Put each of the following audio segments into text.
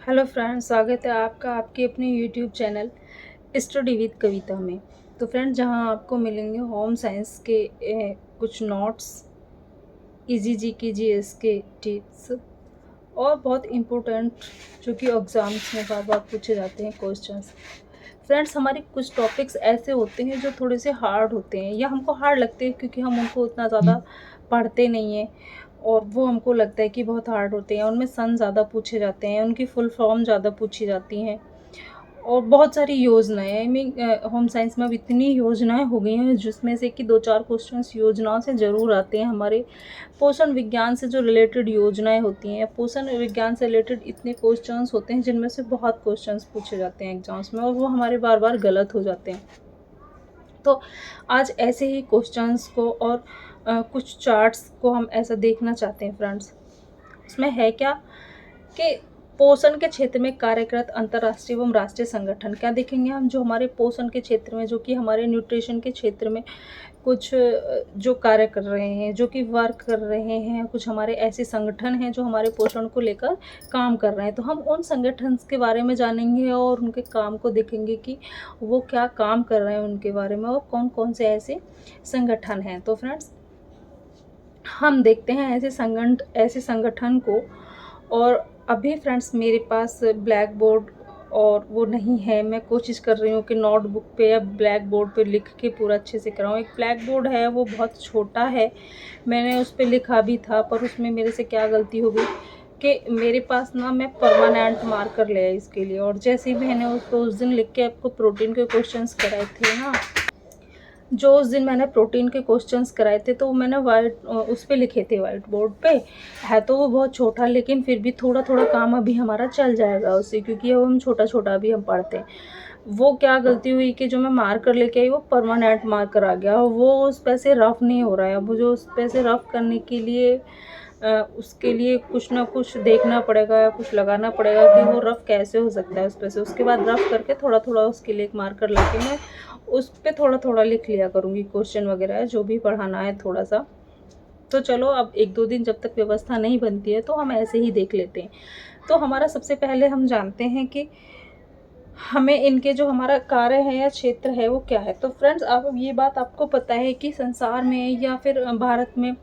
Hello friends, स्वागत है आपका आपके अपने यूट्यूब चैनल स्टडी विद कविता में। तो फ्रेंड्स, जहां आपको मिलेंगे होम साइंस के कुछ नोट्स, इजी जी के जीएस के टिप्स और बहुत इम्पोर्टेंट जो कि एग्ज़ाम्स में बार बार पूछे जाते हैं क्वेश्चंस। फ्रेंड्स, हमारे कुछ टॉपिक्स ऐसे होते हैं जो थोड़े से हार्ड होते हैं या हमको हार्ड लगते हैं क्योंकि हम उनको उतना ज़्यादा पढ़ते नहीं हैं और वो हमको लगता है कि बहुत हार्ड होते हैं। उनमें सन ज़्यादा पूछे जाते हैं, उनकी फुल फॉर्म ज़्यादा पूछी जाती हैं और बहुत सारी योजनाएं, आई मीन होम साइंस में अब इतनी योजनाएं हो गई हैं जिसमें से कि 2-4 क्वेश्चंस योजनाओं से ज़रूर आते हैं। हमारे पोषण विज्ञान से जो रिलेटेड योजनाएं होती हैं, पोषण विज्ञान से रिलेटेड इतने क्वेश्चंस होते हैं जिनमें से बहुत क्वेश्चंस पूछे जाते हैं एग्जाम्स में और वो हमारे बार बार गलत हो जाते हैं। तो आज ऐसे ही क्वेश्चंस को और कुछ चार्ट्स को हम ऐसा देखना चाहते हैं फ्रेंड्स। उसमें है क्या कि पोषण के क्षेत्र में कार्यरत अंतर्राष्ट्रीय एवं राष्ट्रीय संगठन क्या देखेंगे हम, जो हमारे पोषण के क्षेत्र में, जो कि हमारे न्यूट्रिशन के क्षेत्र में कुछ जो कार्य कर रहे हैं, जो कि वर्क कर रहे हैं, कुछ हमारे ऐसे संगठन हैं जो हमारे पोषण को लेकर काम कर रहे हैं। तो हम उन संगठन के बारे में जानेंगे और उनके काम को देखेंगे कि वो क्या काम कर रहे हैं उनके बारे में और कौन कौन से ऐसे संगठन हैं। तो फ्रेंड्स, हम देखते हैं ऐसे संगठन को। और अभी फ्रेंड्स, मेरे पास ब्लैक बोर्ड और वो नहीं है। मैं कोशिश कर रही हूँ कि नोटबुक पे या ब्लैक बोर्ड पे लिख के पूरा अच्छे से कराऊँ। एक ब्लैक बोर्ड है, वो बहुत छोटा है, मैंने उस पर लिखा भी था, पर उसमें मेरे से क्या गलती हो गई कि मेरे पास ना, मैं परमानेंट मार्कर ले आई इसके लिए। और जैसे ही मैंने उसको उस दिन लिख के आपको प्रोटीन के क्वेश्चंस कराए थे ना, जो उस दिन मैंने प्रोटीन के क्वेश्चंस कराए थे, तो मैंने वाइट उस पे लिखे थे, वाइट बोर्ड पे है। तो वो बहुत छोटा, लेकिन फिर भी थोड़ा थोड़ा काम अभी हमारा चल जाएगा उससे, क्योंकि अब हम छोटा छोटा भी हम पढ़ते हैं। वो क्या गलती हुई कि जो मैं मार्कर लेके आई वो परमानेंट मार्कर आ गया, वो उस पे से रफ़ नहीं हो रहा है। अब जो उस पे से रफ़ करने के लिए उसके लिए कुछ ना कुछ देखना पड़ेगा या कुछ लगाना पड़ेगा कि वो रफ़ कैसे हो सकता है उस पे से। उसके बाद रफ़ करके थोड़ा थोड़ा उसके लिए एक मार्कर लेके मैं उस पे थोड़ा थोड़ा लिख लिया करूँगी, क्वेश्चन वगैरह जो भी पढ़ाना है थोड़ा सा। तो चलो, अब 1-2 दिन जब तक व्यवस्था नहीं बनती है तो हम ऐसे ही देख लेते हैं। तो हमारा सबसे पहले हम जानते हैं कि हमें इनके जो हमारा कार्य है या क्षेत्र है वो क्या है। तो फ्रेंड्स, अब ये बात आपको पता है कि संसार में या फिर भारत में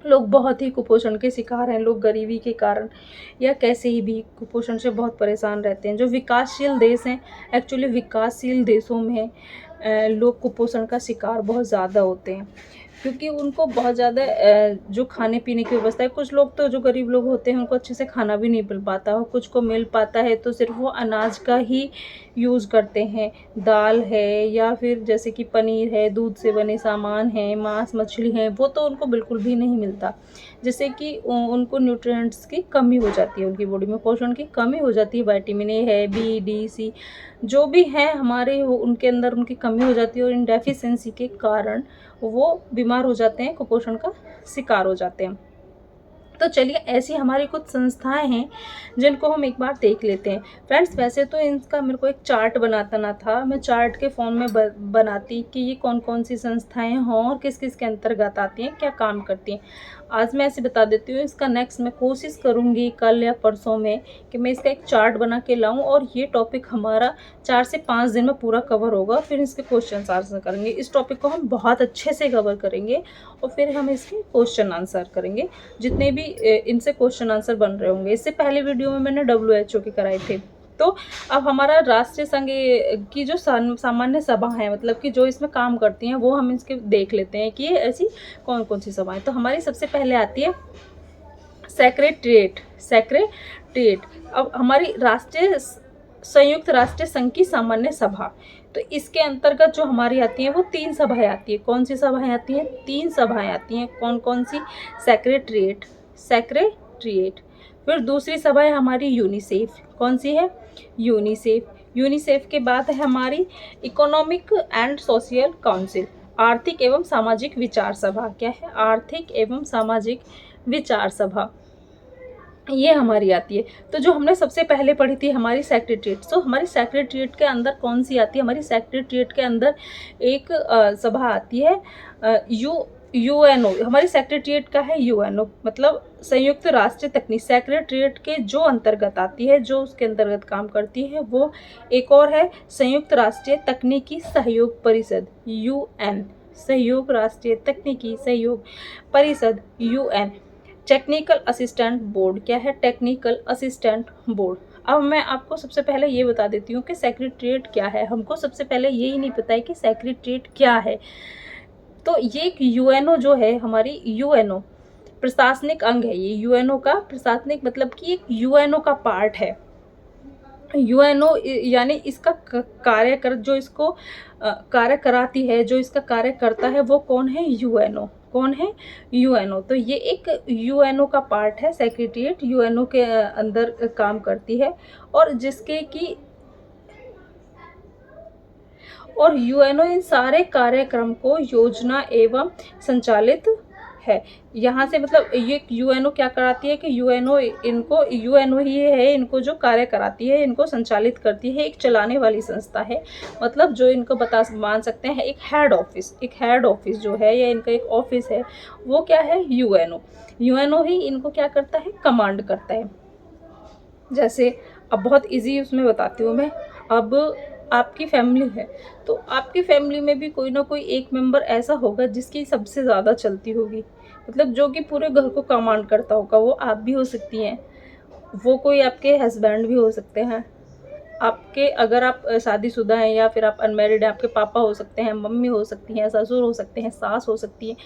लोग बहुत ही कुपोषण के शिकार हैं। लोग गरीबी के कारण या कैसे ही भी कुपोषण से बहुत परेशान रहते हैं। जो विकासशील देश हैं, एक्चुअली विकासशील देशों में लोग कुपोषण का शिकार बहुत ज़्यादा होते हैं, क्योंकि उनको बहुत ज़्यादा जो खाने पीने की व्यवस्था है। कुछ लोग तो, जो गरीब लोग होते हैं, उनको अच्छे से खाना भी नहीं मिल पाता, और कुछ को मिल पाता है तो सिर्फ वो अनाज का ही यूज़ करते हैं। दाल है या फिर जैसे कि पनीर है, दूध से बने सामान हैं, मांस मछली हैं, वो तो उनको बिल्कुल भी नहीं मिलता, जिससे कि उनको न्यूट्रिएंट्स की कमी हो जाती है, उनकी बॉडी में पोषण की कमी हो जाती है। विटामिन ए है, बी डी सी जो भी हैं हमारे, वो उनके अंदर उनकी कमी हो जाती है और इन डेफिशिएंसी के कारण वो बीमार हो जाते हैं, कुपोषण का शिकार हो जाते हैं। तो चलिए, ऐसी हमारी कुछ संस्थाएं हैं जिनको हम एक बार देख लेते हैं। फ्रेंड्स, वैसे तो इनका मेरे को एक चार्ट बनाना ना था, मैं चार्ट के फॉर्म में बनाती कि ये कौन कौन सी संस्थाएं हों और किस किस के अंतर्गत आती हैं, क्या काम करती हैं। आज मैं ऐसे बता देती हूँ। इसका नेक्स्ट मैं कोशिश करूँगी कल या परसों में कि मैं इसका एक चार्ट बना के लाऊँ और ये टॉपिक हमारा 4 से 5 दिन में पूरा कवर होगा। फिर इसके क्वेश्चन आंसर करेंगे। इस टॉपिक को हम बहुत अच्छे से कवर करेंगे और फिर हम इसके क्वेश्चन आंसर करेंगे, जितने भी इनसे क्वेश्चन आंसर बन रहे होंगे। इससे पहले वीडियो में मैंने WHO के कराए थे। तो अब हमारा राष्ट्रीय संघ की जो सामान्य सभा है, मतलब कि जो इसमें काम करती हैं, वो हम इसके देख लेते हैं कि ऐसी कौन कौन सी सभाएं। तो हमारी सबसे पहले आती है सेक्रेटेरिएट। अब हमारी संयुक्त राष्ट्रीय संघ की सामान्य सभा, तो इसके अंतर्गत जो हमारी आती है वो 3 सभाएं आती है। कौन सी सभाएं आती हैं? 3 सभाएं आती हैं। कौन कौन सी? सेक्रेटेरिएट। फिर दूसरी सभा है हमारी यूनिसेफ। कौन सी है? यूनिसेफ के बाद है हमारी इकोनॉमिक एंड सोशल काउंसिल, आर्थिक एवं सामाजिक विचार सभा। क्या है? आर्थिक एवं सामाजिक विचार सभा, ये हमारी आती है। तो जो हमने सबसे पहले पढ़ी थी हमारी सेक्रेटेरिएट, तो हमारी सेक्रेटेरिएट के अंदर कौन सी आती है? हमारी सेक्रेटेरिएट के अंदर एक सभा आती है यूएनओ हमारी सेक्रेटरीट का है, यूएनओ मतलब संयुक्त राष्ट्र तकनीक, सेक्रेटरीट के जो अंतर्गत आती है, जो उसके अंतर्गत काम करती है वो एक और है संयुक्त राष्ट्रीय तकनीकी सहयोग परिषद, यूएन, सहयोग राष्ट्रीय तकनीकी सहयोग परिषद, यूएन। टेक्निकल असिस्टेंट बोर्ड क्या है, टेक्निकल असिस्टेंट बोर्ड। अब मैं आपको सबसे पहले ये बता देती हूँ कि सेक्रेटरीट क्या है। हमको सबसे पहले यही नहीं पता है कि सेक्रेटरीट क्या है। तो ये एक यूएनओ जो है हमारी, यूएनओ प्रशासनिक अंग है। ये यूएनओ का प्रशासनिक मतलब कि एक यूएनओ का पार्ट है। यूएनओ यानी इसका कार्य कर, जो इसको कार्य कराती है, जो इसका कार्य करता है वो कौन है, यूएनओ। कौन है, यूएनओ। तो ये एक यूएनओ का पार्ट है सेक्रेटरीट, यूएनओ के अंदर काम करती है और जिसके की और यूएनओ इन सारे कार्यक्रम को योजना एवं संचालित है। यहाँ से मतलब ये यूएनओ क्या कराती है कि यूएनओ ही है इनको जो कार्य कराती है, इनको संचालित करती है, एक चलाने वाली संस्था है। मतलब जो इनको मान सकते हैं एक हेड ऑफिस जो है या इनका एक ऑफिस है वो क्या है, यूएनओ ही इनको क्या करता है, कमांड करता है। जैसे अब बहुत इजी उसमें बताती हूँ मैं। अब आपकी फैमिली है तो आपकी फैमिली में भी कोई ना कोई एक मेंबर ऐसा होगा जिसकी सबसे ज़्यादा चलती होगी, मतलब जो कि पूरे घर को कमांड करता होगा। वो आप भी हो सकती हैं, वो कोई आपके हस्बैंड भी हो सकते हैं, आपके अगर आप शादीशुदा हैं या फिर आप अनमैरिड हैं, आपके पापा हो सकते हैं, मम्मी हो सकती हैं, ससुर हो सकते हैं, सास हो सकती है।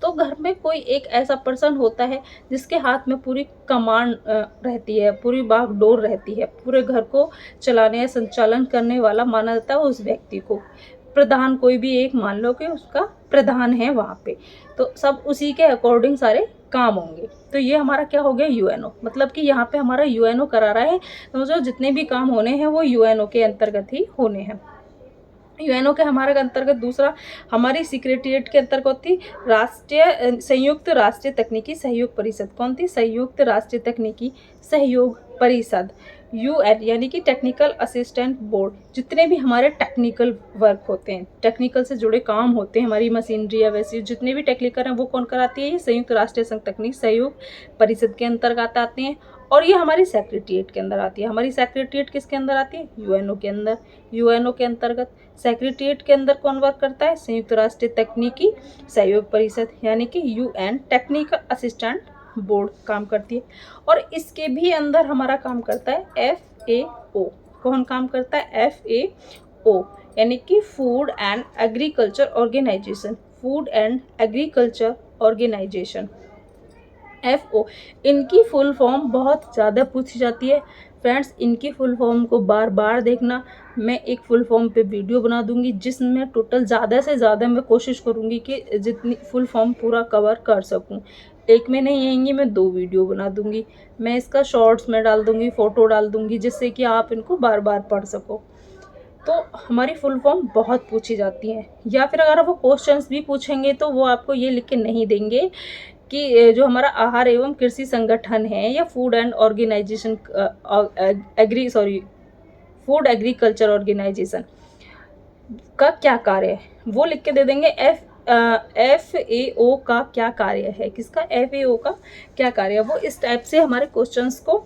तो घर में कोई एक ऐसा पर्सन होता है जिसके हाथ में पूरी कमांड रहती है, पूरी बागडोर रहती है, पूरे घर को चलाने या संचालन करने वाला माना जाता है उस व्यक्ति को। प्रधान कोई भी एक मान लो कि उसका प्रधान है वहाँ पे, तो सब उसी के अकॉर्डिंग सारे काम होंगे। तो ये हमारा क्या हो गया, यूएनओ। मतलब कि यहाँ पे हमारा यूएनओ करा रहा है, समझो जितने भी काम होने हैं वो यूएनओ के अंतर्गत ही होने हैं। यूएनओ के हमारे अंतर्गत दूसरा हमारी सेक्रेटरीट के अंतर्गत थी संयुक्त राष्ट्रीय तकनीकी सहयोग परिषद। कौन थी, संयुक्त राष्ट्रीय तकनीकी सहयोग परिषद, यूएन यानी कि टेक्निकल असिस्टेंट बोर्ड। जितने भी हमारे टेक्निकल वर्क होते हैं, टेक्निकल से जुड़े काम होते हैं, हमारी मशीनरी या वैसे जितने भी टेक्निकल हैं वो कौन कराती है, ये संयुक्त राष्ट्रीय संघ तकनीक सहयोग परिषद के अंतर्गत आते हैं। और ये हमारी सेक्रेटरीट के अंदर आती है। हमारी सेक्रेटरीट किसके अंदर आती है, यूएनओ के अंदर। यूएनओ के अंतर्गत सेक्रेटरीट के अंदर कौन वर्क करता है, संयुक्त राष्ट्रीय तकनीकी सहयोग परिषद यानी कि यूएन टेक्निकल असिस्टेंट बोर्ड काम करती है। और इसके भी अंदर हमारा काम करता है FAO। कौन काम करता है, FAO यानी कि food and agriculture organization, food and agriculture organization, FO। इनकी फुल फॉर्म बहुत ज़्यादा पूछी जाती है फ्रेंड्स। इनकी फुल फॉर्म को बार बार देखना। मैं एक फुल फॉर्म पे वीडियो बना दूंगी जिसमें टोटल ज़्यादा से ज़्यादा मैं कोशिश करूंगी कि जितनी फुल फॉर्म पूरा कवर कर सकूं। एक में नहीं आएंगी, मैं 2 वीडियो बना दूंगी। मैं इसका शॉर्ट्स में डाल दूंगी, फ़ोटो डाल दूंगी जिससे कि आप इनको बार बार पढ़ सको। तो हमारी फुल फॉर्म बहुत पूछी जाती हैं, या फिर अगर वो क्वेश्चंस भी पूछेंगे तो वो आपको ये लिख के नहीं देंगे कि जो हमारा आहार एवं कृषि संगठन है या food and organization food agriculture organization का क्या कार्य है, वो लिख के दे देंगे। FAO का क्या कार्य है, किसका, FAO का क्या कार्य है, वो इस टाइप से हमारे क्वेश्चंस को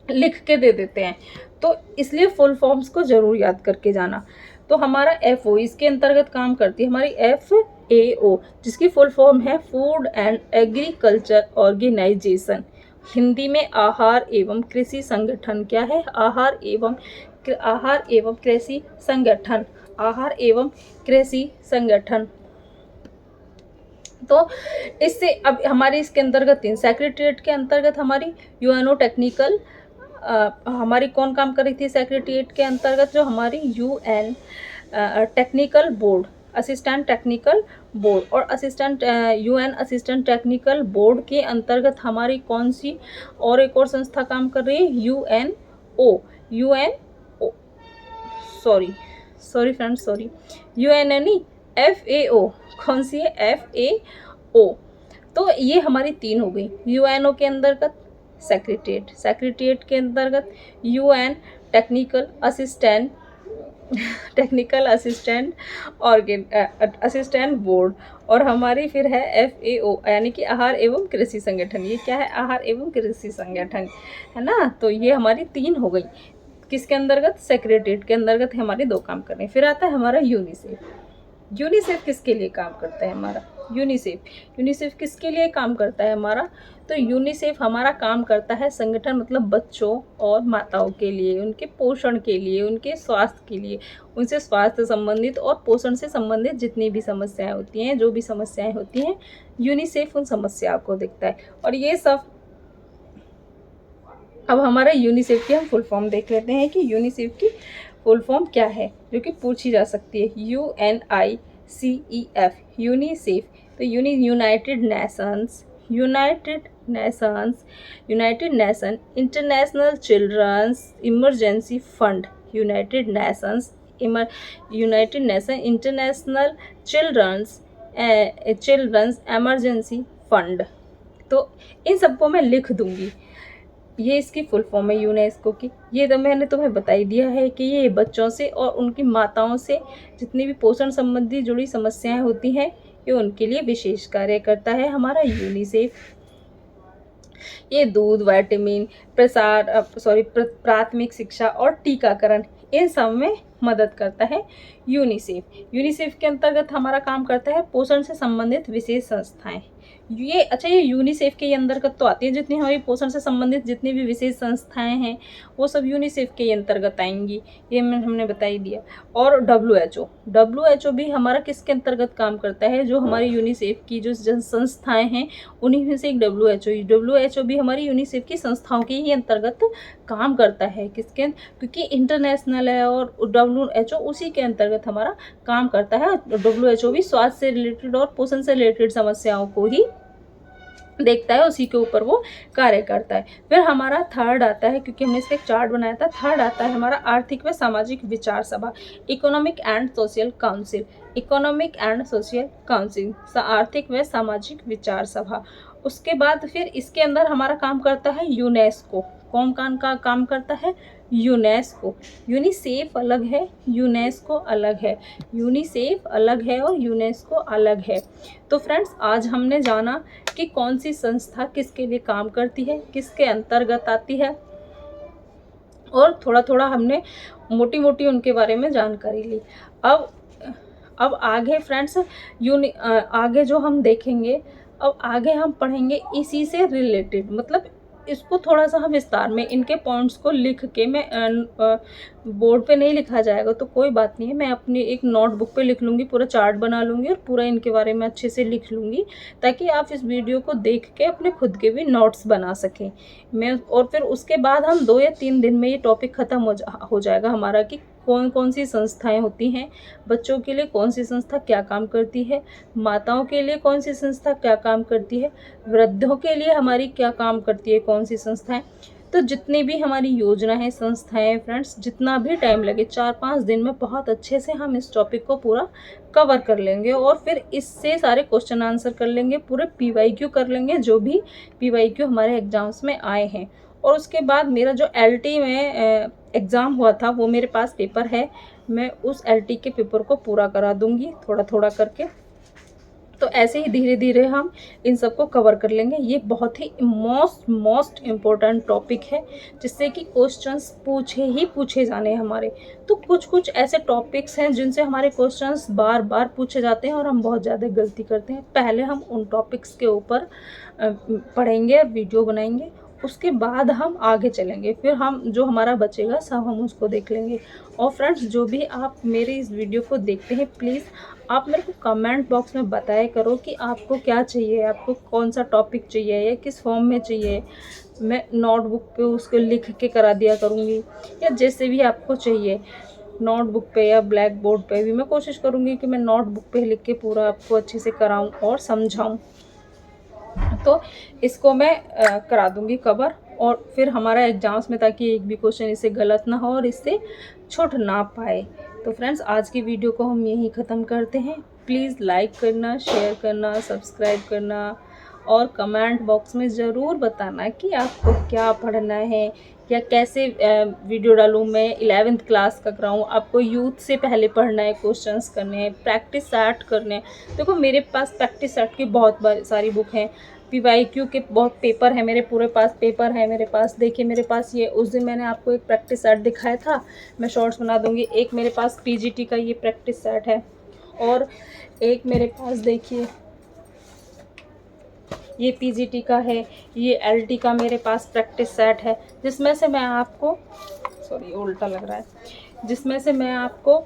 लिख के दे देते हैं। तो इसलिए फुल फॉर्म्स को जरूर याद करके जाना। तो हमारा FO इसके अंतर्गत काम करती है हमारी FAO, जिसकी फुल फॉर्म है food and agriculture organization. Hindi में आहार एवं कृषि संगठन क्या है, आहार एवं कृषि संगठन, आहार एवं कृषि संगठन। तो इससे अब हमारी इसके अंतर्गत 3 सेक्रेटरीट के अंतर्गत हमारी यूएनओ टेक्निकल हमारी कौन काम कर रही थी सेक्रेटरीट के अंतर्गत, जो हमारी UN technical board, assistant technical board, और assistant UN assistant technical board के अंतर्गत हमारी कौन सी और एक और संस्था काम कर रही है, यूएनओ यूएनएनी FAO। कौन सी है, FAO। तो ये हमारी 3 हो गई। यूएनओ के अंतर्गत सेक्रेटरीट के अंतर्गत UN technical assistant technical assistant assistant board, और हमारी फिर है FAO यानी कि आहार एवं कृषि संगठन। ये क्या है? आहार एवं कृषि संगठन, है ना। तो ये हमारी 3 हो गई। किसके अंतर्गत? सेक्रेटरीट के अंतर्गत हमारे 2 काम कर रहे हैं। फिर आता है हमारा यूनिसेफ। यूनिसेफ किसके लिए काम करता है हमारा? यूनिसेफ किसके लिए काम करता है हमारा? तो यूनिसेफ हमारा काम करता है संगठन, मतलब बच्चों और माताओं के लिए, उनके पोषण के लिए, उनके स्वास्थ्य के लिए, उनसे स्वास्थ्य संबंधित और पोषण से संबंधित जितनी भी समस्याएं होती हैं, जो भी समस्याएं होती हैं, यूनिसेफ उन समस्याओं को देखता है। और ये सब, अब हमारा यूनिसेफ की हम फुल फॉर्म देख लेते हैं कि यूनिसेफ की फुल फॉर्म क्या है, जो कि पूछी जा सकती है। UNICEF, UNICEF. तो United Nation International Children's Emergency Fund, United Nation International Children's Emergency Fund. तो इन सबको मैं लिख दूंगी। ये इसकी फुल फॉर्म है यूनेस्को की। ये तो मैंने तुम्हें बता ही दिया है कि ये बच्चों से और उनकी माताओं से जितनी भी पोषण संबंधी जुड़ी समस्याएं होती हैं, ये उनके लिए विशेष कार्य करता है हमारा यूनिसेफ। ये दूध, विटामिन, प्राथमिक शिक्षा और टीकाकरण, इन सब में मदद करता है यूनिसेफ। यूनिसेफ के अंतर्गत हमारा काम करता है पोषण से संबंधित विशेष संस्थाएं। ये यूनिसेफ के अंतर्गत तो आती है, जितनी हमारी पोषण से संबंधित जितनी भी विशेष संस्थाएं हैं वो सब यूनिसेफ के अंतर्गत आएंगी, ये हमने बता ही दिया। और WHO भी हमारा किसके अंतर्गत काम करता है? जो हमारी यूनिसेफ की जो संस्थाएं हैं उन्हीं में से एक WHO भी हमारी यूनिसेफ की संस्थाओं के ही अंतर्गत काम करता है। किसके? क्योंकि इंटरनेशनल है और WHO उसी के अंतर्गत हमारा काम करता है। WHO भी स्वास्थ्य से रिलेटेड और पोषण से रिलेटेड समस्याओं को ही देखता है, उसी के ऊपर वो कार्य करता है। फिर हमारा थर्ड आता है, क्योंकि हमने इसका एक चार्ट बनाया था, थर्ड आता है हमारा आर्थिक व सामाजिक विचार सभा, इकोनॉमिक एंड सोशल काउंसिल, आर्थिक व सामाजिक विचार सभा। उसके बाद फिर इसके अंदर हमारा काम करता है यूनेस्को। कौन का काम करता है? यूनेस्को। यूनिसेफ अलग है, यूनेस्को अलग है। यूनिसेफ अलग है और यूनेस्को अलग है। तो फ्रेंड्स, आज हमने जाना कि कौन सी संस्था किसके लिए काम करती है, किसके अंतर्गत आती है, और थोड़ा थोड़ा हमने मोटी मोटी उनके बारे में जानकारी ली। अब आगे फ्रेंड्स, आगे जो हम देखेंगे, अब आगे हम पढ़ेंगे इसी से रिलेटेड, मतलब इसको थोड़ा सा हम विस्तार में इनके पॉइंट्स को लिख के, मैं बोर्ड पे नहीं लिखा जाएगा तो कोई बात नहीं है, मैं अपनी एक नोटबुक पे लिख लूँगी, पूरा चार्ट बना लूँगी और पूरा इनके बारे में अच्छे से लिख लूँगी, ताकि आप इस वीडियो को देख के अपने खुद के भी नोट्स बना सकें। और फिर उसके बाद हम 2 या 3 दिन में ये टॉपिक ख़त्म हो जाएगा हमारा, कि कौन कौन सी संस्थाएं होती हैं, बच्चों के लिए कौन सी संस्था क्या काम करती है, माताओं के लिए कौन सी संस्था क्या काम करती है, वृद्धों के लिए हमारी क्या काम करती है कौन सी संस्थाएं। तो जितनी भी हमारी योजना है, संस्थाएं फ्रेंड्स, जितना भी टाइम लगे, 4-5 दिन में बहुत अच्छे से हम इस टॉपिक को पूरा कवर कर लेंगे, और फिर इससे सारे क्वेश्चन आंसर कर लेंगे, पूरे PYQ कर लेंगे, जो भी PYQ हमारे एग्जाम्स में आए हैं। और उसके बाद मेरा जो LT में एग्ज़ाम हुआ था, वो मेरे पास पेपर है, मैं उस LT के पेपर को पूरा करा दूंगी थोड़ा थोड़ा करके। तो ऐसे ही धीरे धीरे हम इन सबको कवर कर लेंगे। ये बहुत ही मोस्ट इम्पोर्टेंट टॉपिक है, जिससे कि क्वेश्चंस पूछे जाने हमारे। तो कुछ ऐसे टॉपिक्स हैं जिनसे हमारे क्वेश्चंस बार बार पूछे जाते हैं और हम बहुत ज़्यादा गलती करते हैं। पहले हम उन टॉपिक्स के ऊपर पढ़ेंगे, वीडियो बनाएंगे, उसके बाद हम आगे चलेंगे, फिर हम जो हमारा बचेगा सब हम उसको देख लेंगे। और फ्रेंड्स, जो भी आप मेरे इस वीडियो को देखते हैं, प्लीज़ आप मेरे को कमेंट बॉक्स में बताया करो कि आपको क्या चाहिए, आपको कौन सा टॉपिक चाहिए या किस फॉर्म में चाहिए। मैं नोटबुक पे उसको लिख के करा दिया करूँगी, या जैसे भी आपको चाहिए, नोटबुक पे या ब्लैक बोर्ड पे भी मैं कोशिश करूँगी कि मैं नोटबुक पे लिख के पूरा आपको अच्छे से कराऊँ और समझाऊँ। तो इसको मैं करा दूंगी कवर, और फिर हमारा एग्जाम्स में, ताकि एक भी क्वेश्चन इससे गलत ना हो और इससे छूट ना पाए। तो फ्रेंड्स, आज की वीडियो को हम यहीं ख़त्म करते हैं। प्लीज़ लाइक करना, शेयर करना, सब्सक्राइब करना और कमेंट बॉक्स में ज़रूर बताना कि आपको क्या पढ़ना है या कैसे वीडियो डालूँ मैं 11th क्लास का कराऊँ, आपको यूथ से पहले पढ़ना है, क्वेश्चंस करने हैं, प्रैक्टिस सेट करने हैं। देखो मेरे पास प्रैक्टिस सेट की बहुत सारी बुक हैं, PYQ के बहुत पेपर है मेरे, पूरे पास पेपर है मेरे पास। देखिए मेरे पास ये उस दिन मैंने आपको एक प्रैक्टिस सेट दिखाया था, मैं शॉर्ट्स बना दूँगी। एक मेरे पास PGT का ये प्रैक्टिस सेट है और एक मेरे पास देखिए ये PGT का है, ये LT का मेरे पास प्रैक्टिस सेट है, जिसमें से मैं आपको सॉरी उल्टा लग रहा है, जिसमें से मैं आपको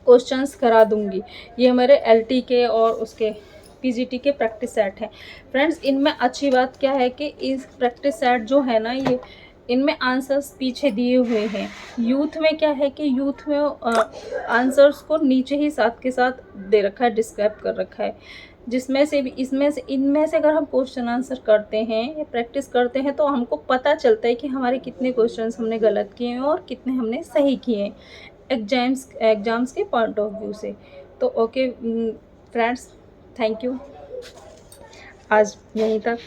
क्वेश्चंस करा दूंगी। ये हमारे LT के और उसके PGT के प्रैक्टिस सेट हैं। फ्रेंड्स इनमें अच्छी बात क्या है कि इस प्रैक्टिस सेट जो है ना, ये इनमें आंसर्स पीछे दिए हुए हैं। यूथ में क्या है कि यूथ में आंसर्स को नीचे ही साथ के साथ दे रखा है, डिस्क्राइब कर रखा है, जिसमें से भी इसमें से इनमें से अगर हम क्वेश्चन आंसर करते हैं या प्रैक्टिस करते हैं तो हमको पता चलता है कि हमारे कितने क्वेश्चंस हमने गलत किए हैं और कितने हमने सही किए हैं एग्ज़ाम्स के पॉइंट ऑफ व्यू से। तो ओके फ्रेंड्स, थैंक यू, आज यहीं तक।